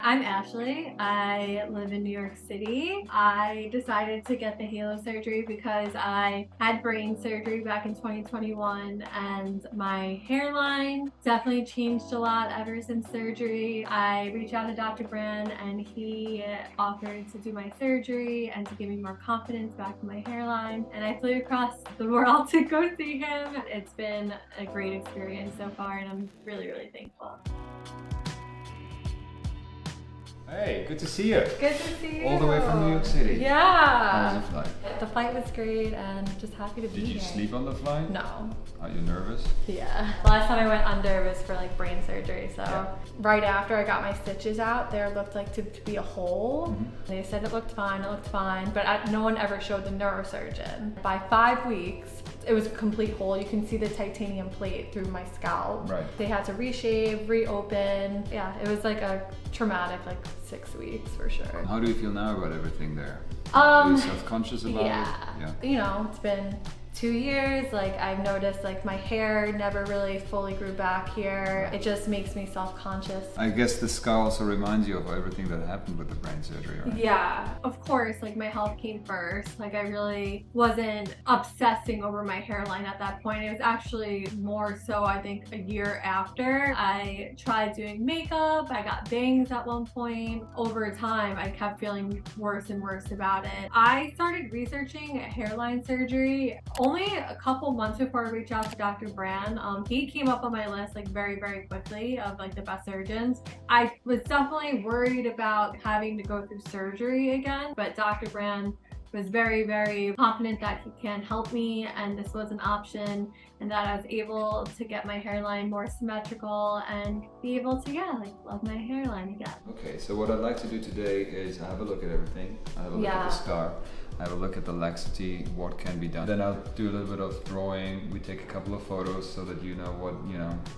I'm Ashley. I live in New York City. I decided to get the halo surgery because I had brain surgery back in 2021 and my hairline definitely changed a lot ever since surgery. I reached out to Dr. Bran and he offered to do my surgery and to give me more confidence back in my hairline. And I flew across the world to go see him. It's been a great experience so far and I'm really, really thankful. Hey, good to see you. Good to see you. All the way from New York City. Yeah. How was the flight? The flight was great and just happy to be here. Did you sleep on the flight? No. Are you nervous? Yeah. Last time I went under was for like brain surgery. So right after I got my stitches out, there looked like to be a hole. They said it looked fine, but no one ever showed the neurosurgeon. By 5 weeks, it was a complete hole. You can see the titanium plate through my scalp. Right. They had to reshave, reopen. Yeah, it was like a traumatic 6 weeks for sure. How do you feel now about everything there? Are you self-conscious about it? Yeah. You know, it's been 2 years. I've noticed my hair never really fully grew back here. It just makes me self-conscious. I guess the scar also reminds you of everything that happened with the brain surgery, right? Yeah, of course, my health came first. I really wasn't obsessing over my hairline at that point. It was actually more so, I think, a year after. I tried doing makeup. I got bangs at one point. Over time, I kept feeling worse and worse about it. I started researching hairline surgery only a couple months before I reached out to Dr. Bran. He came up on my list very, very quickly of the best surgeons. I was definitely worried about having to go through surgery again, but Dr. Bran was very, very confident that he can help me and this was an option and that I was able to get my hairline more symmetrical and be able to, love my hairline again. Okay, so what I'd like to do today is have a look at everything. I have a look at the scar. I have a look at the laxity, what can be done. Then I'll do a little bit of drawing. We take a couple of photos so that you know what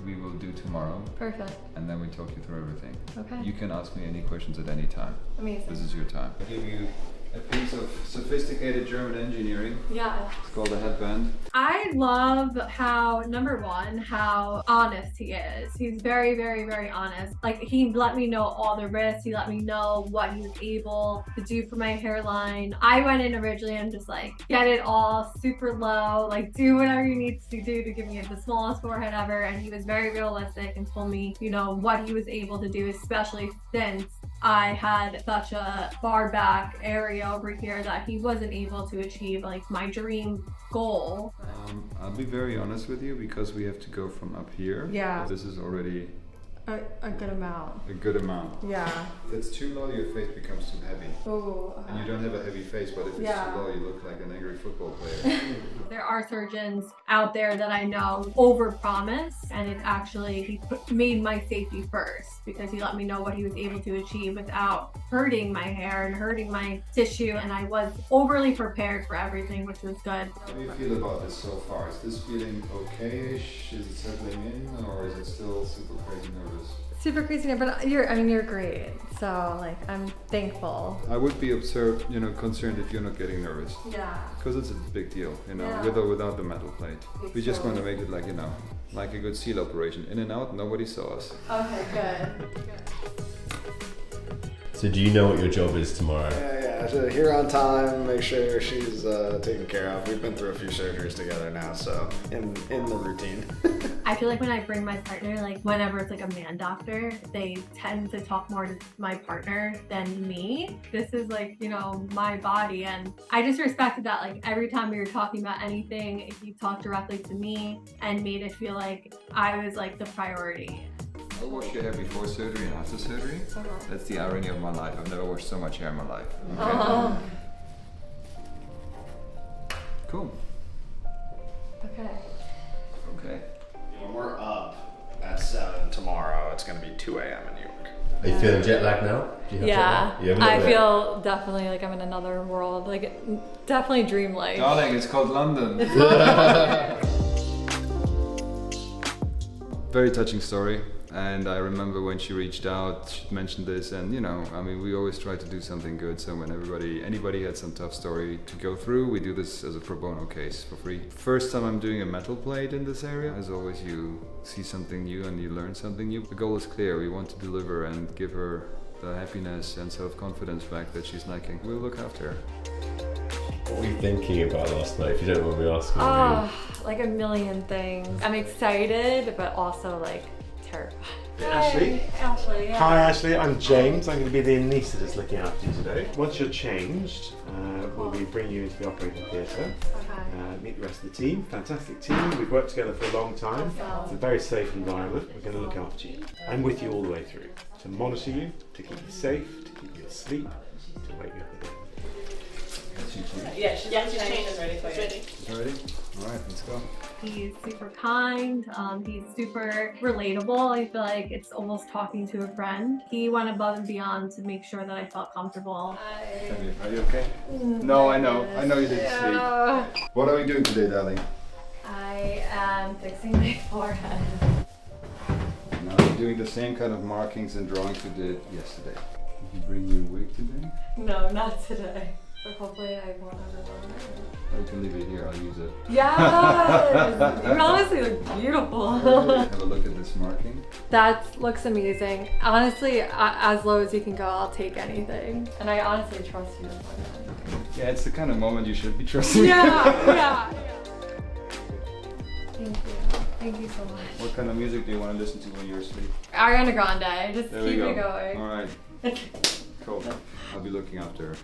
we will do tomorrow. Perfect. And then we talk you through everything. Okay. You can ask me any questions at any time. Amazing. This is your time. I'll give you a piece of sophisticated German engineering. Yeah. It's called a headband. I love how, number one, how honest he is. He's very, very, very honest. He let me know all the risks. He let me know what he was able to do for my hairline. I went in originally and just get it all super low, do whatever you need to do to give me the smallest forehead ever. And he was very realistic and told me, what he was able to do, especially since I had such a far back area over here that he wasn't able to achieve my dream goal. I'll be very honest with you because we have to go from up here. Yeah. This is already a good amount. a good amount. Yeah. If it's too low, your face becomes too heavy. Oh. And you don't have a heavy face, but if it's too low, you look like an angry football player. There are surgeons out there that I know overpromise, and it's actually, he made my safety first because he let me know what he was able to achieve without hurting my hair and hurting my tissue, and I was overly prepared for everything, which was good. How do you feel about this so far? Is this feeling okay-ish? Is it settling in, or is it still super crazy nervous? Super crazy, but you're great. So I'm thankful. I would be concerned if you're not getting nervous. Yeah. Because it's a big deal, Yeah. with or without the metal plate. We're just going to make it like a good seal operation. In and out, nobody saw us. Okay, good. So do you know what your job is tomorrow? Yeah. So here on time, make sure she's taken care of. We've been through a few surgeries together now, so in the routine. I feel when I bring my partner, whenever it's a man doctor, they tend to talk more to my partner than me. This is my body, and I just respected that. Every time we were talking about anything, he talked directly to me and made it feel like I was the priority. I washed your hair before surgery and after surgery. That's the irony of my life. I've never washed so much hair in my life. Okay. Cool. Okay. When we're up at 7 tomorrow, it's going to be 2 a.m. in New York. Are you feeling jet lag now? Do you have jet lag? You have a little I bit? feel definitely I'm in another world. Definitely dreamlike. Darling, it's called London. Very touching story. And I remember when she reached out, she mentioned this, and we always try to do something good. So when anybody had some tough story to go through, we do this as a pro bono case for free. First time I'm doing a metal plate in this area. As always, you see something new and you learn something new. The goal is clear. We want to deliver and give her the happiness and self-confidence back that she's lacking. We'll look after her. What were you thinking about last night, if you don't mind me asking? Like a million things. I'm excited, but also like terrified. Ashley. Ashley, yeah. Hi Ashley, I'm James. I'm going to be the anaesthetist looking after you today. Once you're changed, we'll be bringing you into the operating theatre. Okay. Meet the rest of the team. Fantastic team. We've worked together for a long time. It's a very safe environment. We're going to look after you. I'm with you all the way through to monitor you, to keep you safe, to keep you asleep, to wake you up again. Yeah, she's changed and ready for you. Ready? All right, let's go. He's super kind. He's super relatable. I feel like it's almost talking to a friend. He went above and beyond to make sure that I felt comfortable. Are you okay? No, I know you didn't sleep. What are we doing today, darling? I am fixing my forehead. Now we're doing the same kind of markings and drawings we did yesterday. Did you bring your wig today? No, not today. But hopefully I won't ever want it. Or you can leave it here, I'll use it. Yes! You honestly look beautiful. Have a look at this marking. That looks amazing. Honestly, as low as you can go, I'll take anything. And I honestly trust you. Yeah, it's the kind of moment you should be trusting. Yeah. Thank you. Thank you so much. What kind of music do you want to listen to when you're asleep? Ariana Grande. Just There keep we go. it going. All right. Cool. I'll be looking after her.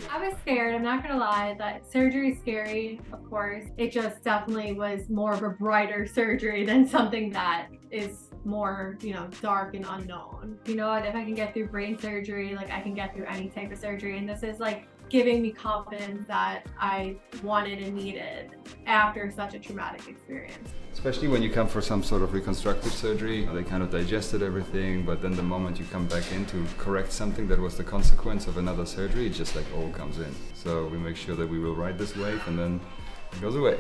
I was scared, I'm not gonna lie, that surgery is scary, of course. It just definitely was more of a brighter surgery than something that is more, dark and unknown. You know what, if I can get through brain surgery, like I can get through any type of surgery, and this is like giving me confidence that I wanted and needed after such a traumatic experience. Especially when you come for some sort of reconstructive surgery, they kind of digested everything, but then the moment you come back in to correct something that was the consequence of another surgery, it just like all comes in. So we make sure that we will ride this wave and then it goes away.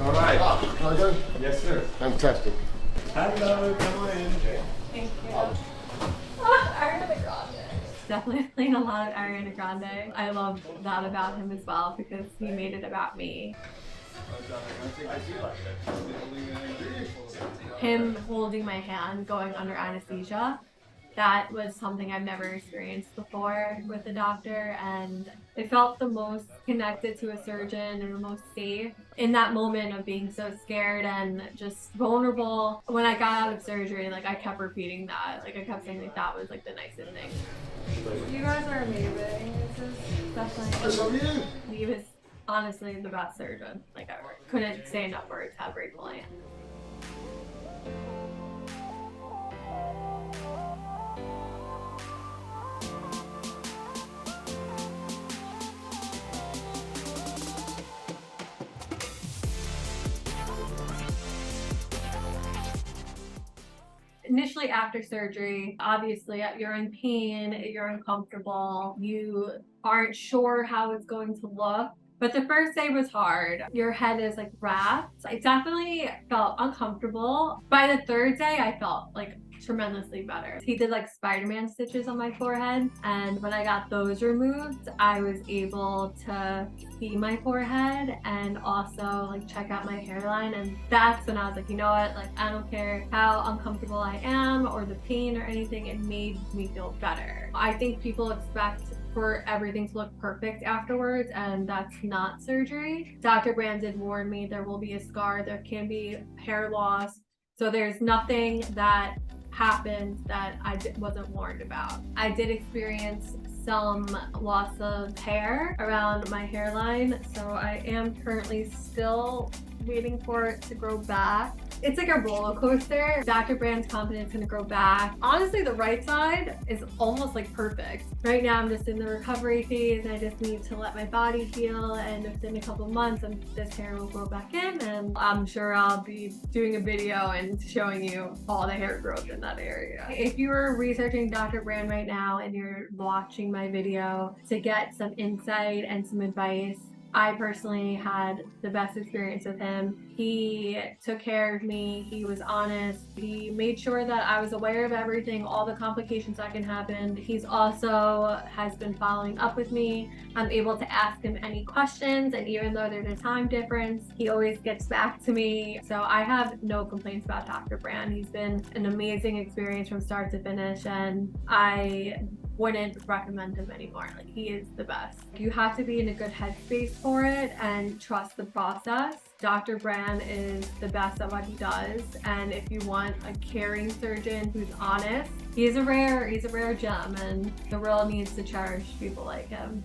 All right. Can I go? Yes, sir. Fantastic. Hello, come on in. Thank you. Ariana Grande. Definitely playing a lot of Ariana Grande. I love that about him as well because he made it about me. Him holding my hand going under anesthesia, that was something I've never experienced before with a doctor, and it felt the most connected to a surgeon and the most safe in that moment of being so scared and just vulnerable. When I got out of surgery, like I kept repeating that. Like I kept saying like that was like the nicest thing. You guys are amazing. This is definitely. He was honestly the best surgeon like ever. Couldn't say enough words how grateful I am. Initially after surgery, obviously you're in pain, you're uncomfortable, you aren't sure how it's going to look. But the first day was hard. Your head is like wrapped. I definitely felt uncomfortable. By the third day, I felt like tremendously better. He did like Spider-Man stitches on my forehead, and when I got those removed, I was able to see my forehead and also like check out my hairline, and that's when I was like, you know what, like I don't care how uncomfortable I am or the pain or anything, it made me feel better. I think people expect for everything to look perfect afterwards, and that's not surgery. Dr. Bran did warn me there will be a scar, there can be hair loss, so there's nothing that happened that I wasn't warned about. I did experience some loss of hair around my hairline, so I am currently still waiting for it to grow back. It's like a roller coaster. Dr. Bran's confidence gonna grow back. Honestly, the right side is almost like perfect. Right now, I'm just in the recovery phase, and I just need to let my body heal, and within a couple months, this hair will grow back in, and I'm sure I'll be doing a video and showing you all the hair growth in that area. If you are researching Dr. Bran right now and you're watching my video to get some insight and some advice, I personally had the best experience with him. He took care of me. He was honest. He made sure that I was aware of everything, all the complications that can happen. He's also has been following up with me. I'm able to ask him any questions, and even though there's a time difference, he always gets back to me. So I have no complaints about Dr. Bran. He's been an amazing experience from start to finish, and I wouldn't recommend him anymore. Like, he is the best. You have to be in a good headspace for it and trust the process. Dr. Bran is the best at what he does, and if you want a caring surgeon who's honest, he's a rare gem, and the world needs to cherish people like him.